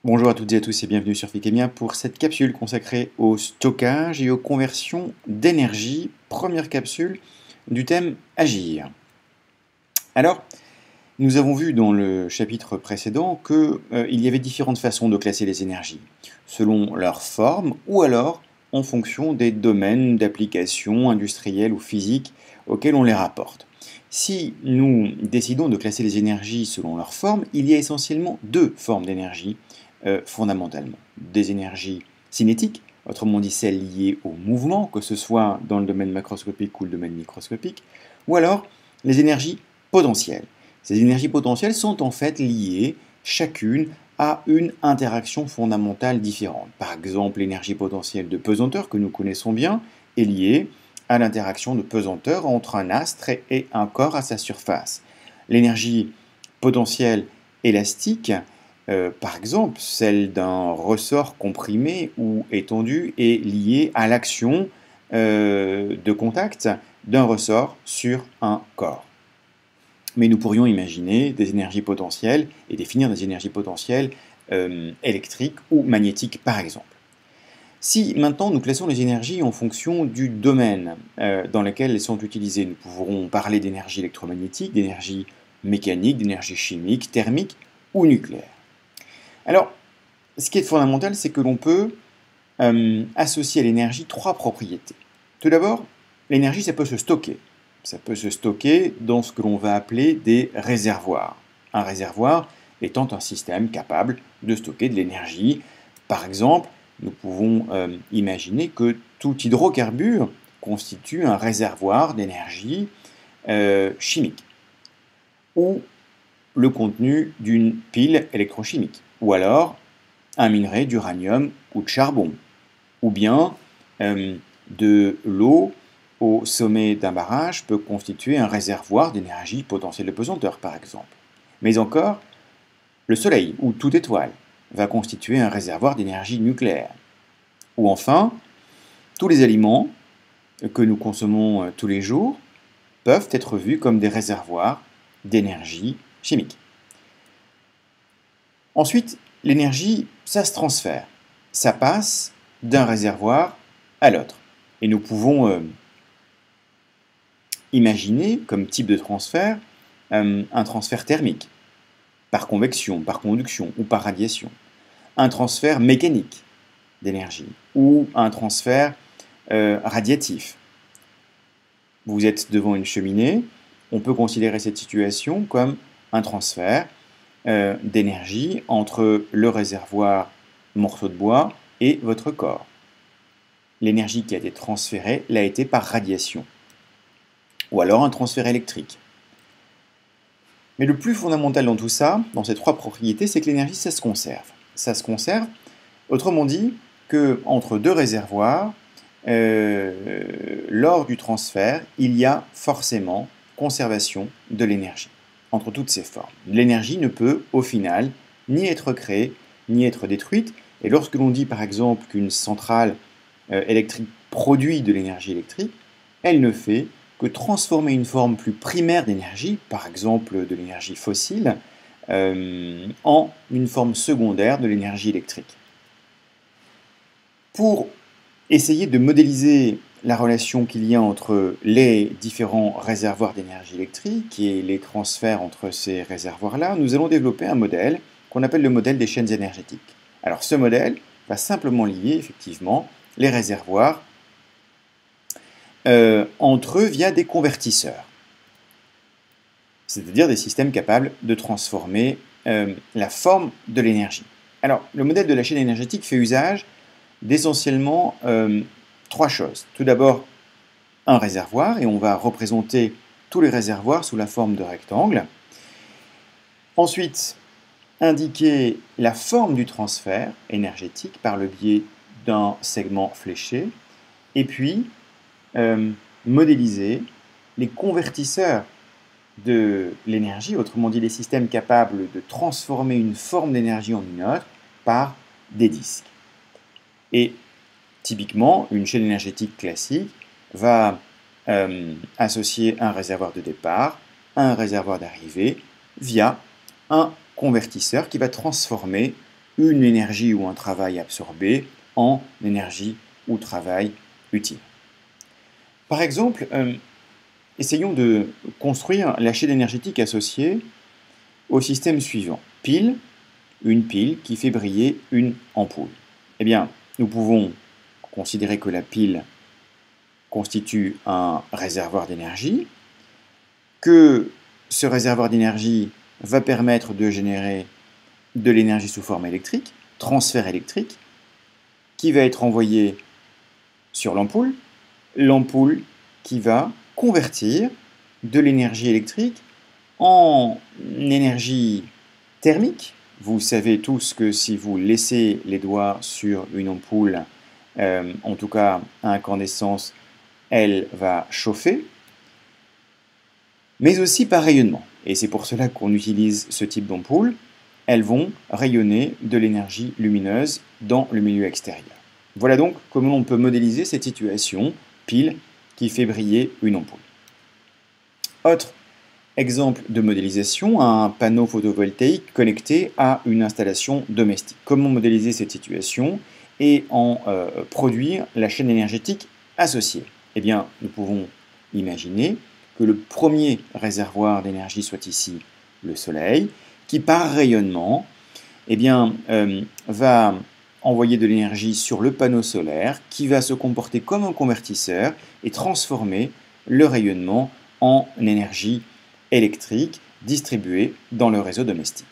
Bonjour à toutes et à tous et bienvenue sur Fikemia pour cette capsule consacrée au stockage et aux conversions d'énergie. Première capsule du thème Agir. Alors, nous avons vu dans le chapitre précédent qu'il y avait différentes façons de classer les énergies, selon leur forme ou alors en fonction des domaines d'application industrielle ou physique auxquels on les rapporte. Si nous décidons de classer les énergies selon leur forme, il y a essentiellement deux formes d'énergie fondamentalement. Des énergies cinétiques, autrement dit celles liées au mouvement, que ce soit dans le domaine macroscopique ou le domaine microscopique, ou alors les énergies potentielles. Ces énergies potentielles sont en fait liées chacune à une interaction fondamentale différente. Par exemple, l'énergie potentielle de pesanteur que nous connaissons bien est liée à l'interaction de pesanteur entre un astre et un corps à sa surface. L'énergie potentielle élastique, par exemple, celle d'un ressort comprimé ou étendu est liée à l'action de contact d'un ressort sur un corps. Mais nous pourrions imaginer des énergies potentielles et définir des énergies potentielles électriques ou magnétiques, par exemple. Si maintenant nous classons les énergies en fonction du domaine dans lequel elles sont utilisées, nous pourrons parler d'énergie électromagnétique, d'énergie mécanique, d'énergie chimique, thermique ou nucléaire. Alors, ce qui est fondamental, c'est que l'on peut associer à l'énergie trois propriétés. Tout d'abord, l'énergie, ça peut se stocker. Ça peut se stocker dans ce que l'on va appeler des réservoirs. Un réservoir étant un système capable de stocker de l'énergie. Par exemple, nous pouvons imaginer que tout hydrocarbure constitue un réservoir d'énergie chimique ou le contenu d'une pile électrochimique, ou alors un minerai d'uranium ou de charbon, ou bien de l'eau au sommet d'un barrage peut constituer un réservoir d'énergie potentielle de pesanteur, par exemple. Mais encore, le Soleil ou toute étoile va constituer un réservoir d'énergie nucléaire. Ou enfin, tous les aliments que nous consommons tous les jours peuvent être vus comme des réservoirs d'énergie chimique. Ensuite, l'énergie, ça se transfère. Ça passe d'un réservoir à l'autre. Et nous pouvons imaginer comme type de transfert un transfert thermique, par convection, par conduction ou par radiation. Un transfert mécanique d'énergie ou un transfert radiatif. Vous êtes devant une cheminée, on peut considérer cette situation comme un transfert d'énergie entre le réservoir morceau de bois et votre corps. L'énergie qui a été transférée l'a été par radiation. Ou alors un transfert électrique. Mais le plus fondamental dans tout ça, dans ces trois propriétés, c'est que l'énergie, ça se conserve. Ça se conserve, autrement dit, qu'entre deux réservoirs, lors du transfert, il y a forcément conservation de l'énergie, entre toutes ces formes. L'énergie ne peut, au final, ni être créée, ni être détruite. Et lorsque l'on dit, par exemple, qu'une centrale électrique produit de l'énergie électrique, elle ne fait que transformer une forme plus primaire d'énergie, par exemple de l'énergie fossile, en une forme secondaire de l'énergie électrique. Pour essayer de modéliser la relation qu'il y a entre les différents réservoirs d'énergie électrique et les transferts entre ces réservoirs-là, nous allons développer un modèle qu'on appelle le modèle des chaînes énergétiques. Alors ce modèle va simplement lier effectivement les réservoirs entre eux via des convertisseurs, c'est-à-dire des systèmes capables de transformer la forme de l'énergie. Alors le modèle de la chaîne énergétique fait usage d'essentiellement trois choses. Tout d'abord, un réservoir, et on va représenter tous les réservoirs sous la forme de rectangles. Ensuite, indiquer la forme du transfert énergétique par le biais d'un segment fléché. Et puis, modéliser les convertisseurs de l'énergie, autrement dit les systèmes capables de transformer une forme d'énergie en une autre par des disques. Et typiquement, une chaîne énergétique classique va associer un réservoir de départ à un réservoir d'arrivée via un convertisseur qui va transformer une énergie ou un travail absorbé en énergie ou travail utile. Par exemple, essayons de construire la chaîne énergétique associée au système suivant. Pile, une pile qui fait briller une ampoule. Eh bien, nous pouvons considérer que la pile constitue un réservoir d'énergie, que ce réservoir d'énergie va permettre de générer de l'énergie sous forme électrique, transfert électrique, qui va être envoyé sur l'ampoule, l'ampoule qui va convertir de l'énergie électrique en énergie thermique. Vous savez tous que si vous laissez les doigts sur une ampoule, en tout cas à incandescence, elle va chauffer, mais aussi par rayonnement. Et c'est pour cela qu'on utilise ce type d'ampoule. Elles vont rayonner de l'énergie lumineuse dans le milieu extérieur. Voilà donc comment on peut modéliser cette situation, pile qui fait briller une ampoule. Autre exemple de modélisation, un panneau photovoltaïque connecté à une installation domestique. Comment modéliser cette situation et en produire la chaîne énergétique associée? Eh bien, nous pouvons imaginer que le premier réservoir d'énergie soit ici le Soleil, qui par rayonnement eh bien, va envoyer de l'énergie sur le panneau solaire, qui va se comporter comme un convertisseur et transformer le rayonnement en énergie électrique distribuée dans le réseau domestique.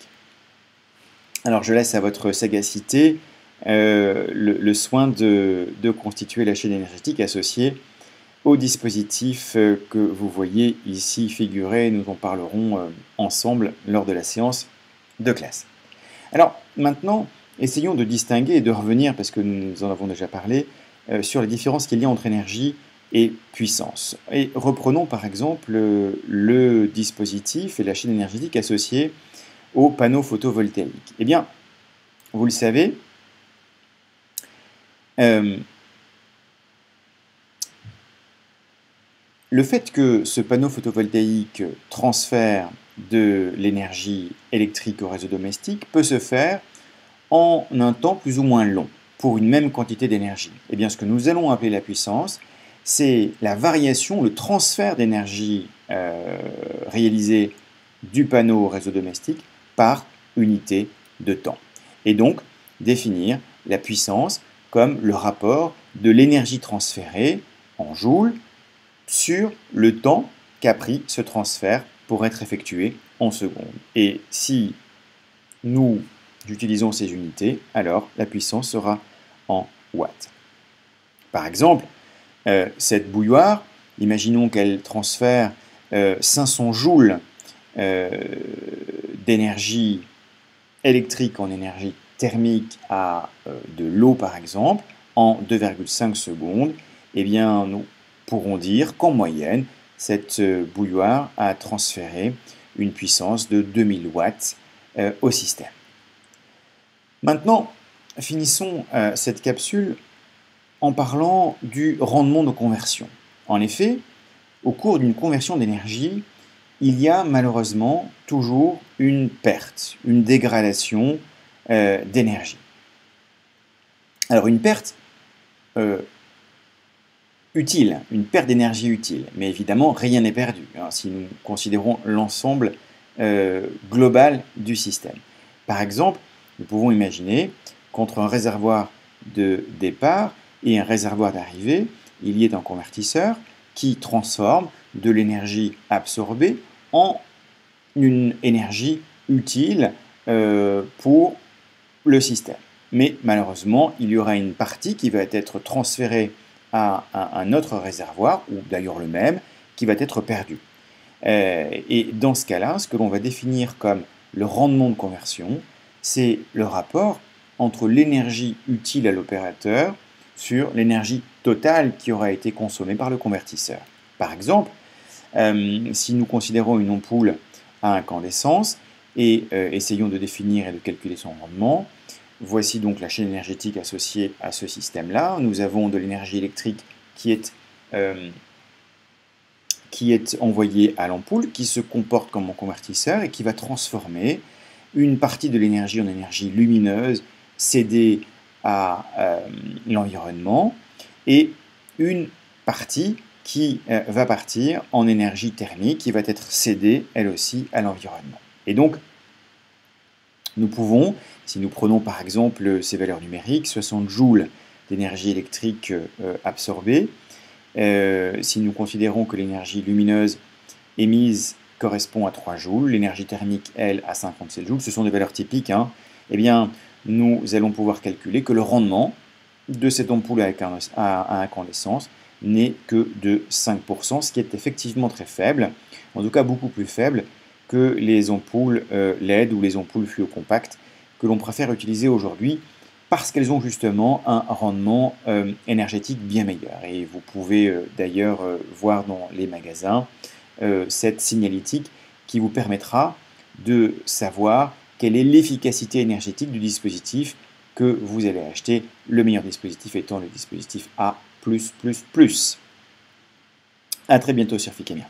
Alors je laisse à votre sagacité le soin de constituer la chaîne énergétique associée au dispositif que vous voyez ici figuré. Nous en parlerons ensemble lors de la séance de classe. Alors maintenant, essayons de distinguer et de revenir, parce que nous en avons déjà parlé, sur les différences qu'il y a entre énergie et puissance. Et reprenons par exemple le dispositif et la chaîne énergétique associée au panneau photovoltaïque. Eh bien, vous le savez, le fait que ce panneau photovoltaïque transfère de l'énergie électrique au réseau domestique peut se faire en un temps plus ou moins long pour une même quantité d'énergie. Eh bien, ce que nous allons appeler la puissance, c'est la variation, le transfert d'énergie réalisé du panneau au réseau domestique par unité de temps. Et donc, définir la puissance comme le rapport de l'énergie transférée en joules sur le temps qu'a pris ce transfert pour être effectué en secondes. Et si nous utilisons ces unités, alors la puissance sera en watts. Par exemple, cette bouilloire, imaginons qu'elle transfère 500 joules d'énergie électrique en énergie thermique à de l'eau par exemple, en 2,5 secondes, eh bien nous pourrons dire qu'en moyenne, cette bouilloire a transféré une puissance de 2000 watts au système. Maintenant, finissons cette capsule en parlant du rendement de conversion. En effet, au cours d'une conversion d'énergie, il y a malheureusement toujours une perte, une dégradation d'énergie. Alors une perte utile, une perte d'énergie utile, mais évidemment rien n'est perdu si nous considérons l'ensemble global du système. Par exemple, nous pouvons imaginer qu'entre un réservoir de départ et un réservoir d'arrivée, il y ait un convertisseur qui transforme de l'énergie absorbée en une énergie utile pour le système. Mais malheureusement, il y aura une partie qui va être transférée à un autre réservoir, ou d'ailleurs le même, qui va être perdu. Et dans ce cas-là, ce que l'on va définir comme le rendement de conversion, c'est le rapport entre l'énergie utile à l'opérateur sur l'énergie totale qui aura été consommée par le convertisseur. Par exemple, si nous considérons une ampoule à incandescence et essayons de définir et de calculer son rendement, voici donc la chaîne énergétique associée à ce système-là. Nous avons de l'énergie électrique qui est envoyée à l'ampoule, qui se comporte comme un convertisseur et qui va transformer une partie de l'énergie en énergie lumineuse cédée à l'environnement et une partie qui va partir en énergie thermique qui va être cédée elle aussi à l'environnement. Et donc, nous pouvons, si nous prenons par exemple ces valeurs numériques, 60 joules d'énergie électrique absorbée, si nous considérons que l'énergie lumineuse émise correspond à 3 joules, l'énergie thermique, elle, à 57 joules, ce sont des valeurs typiques, hein, eh bien, nous allons pouvoir calculer que le rendement de cette ampoule à incandescence n'est que de 5%, ce qui est effectivement très faible, en tout cas beaucoup plus faible que les ampoules LED ou les ampoules fluocompactes que l'on préfère utiliser aujourd'hui parce qu'elles ont justement un rendement énergétique bien meilleur. Et vous pouvez d'ailleurs voir dans les magasins cette signalétique qui vous permettra de savoir quelle est l'efficacité énergétique du dispositif que vous allez acheter, le meilleur dispositif étant le dispositif A+++. A très bientôt sur Ficamia.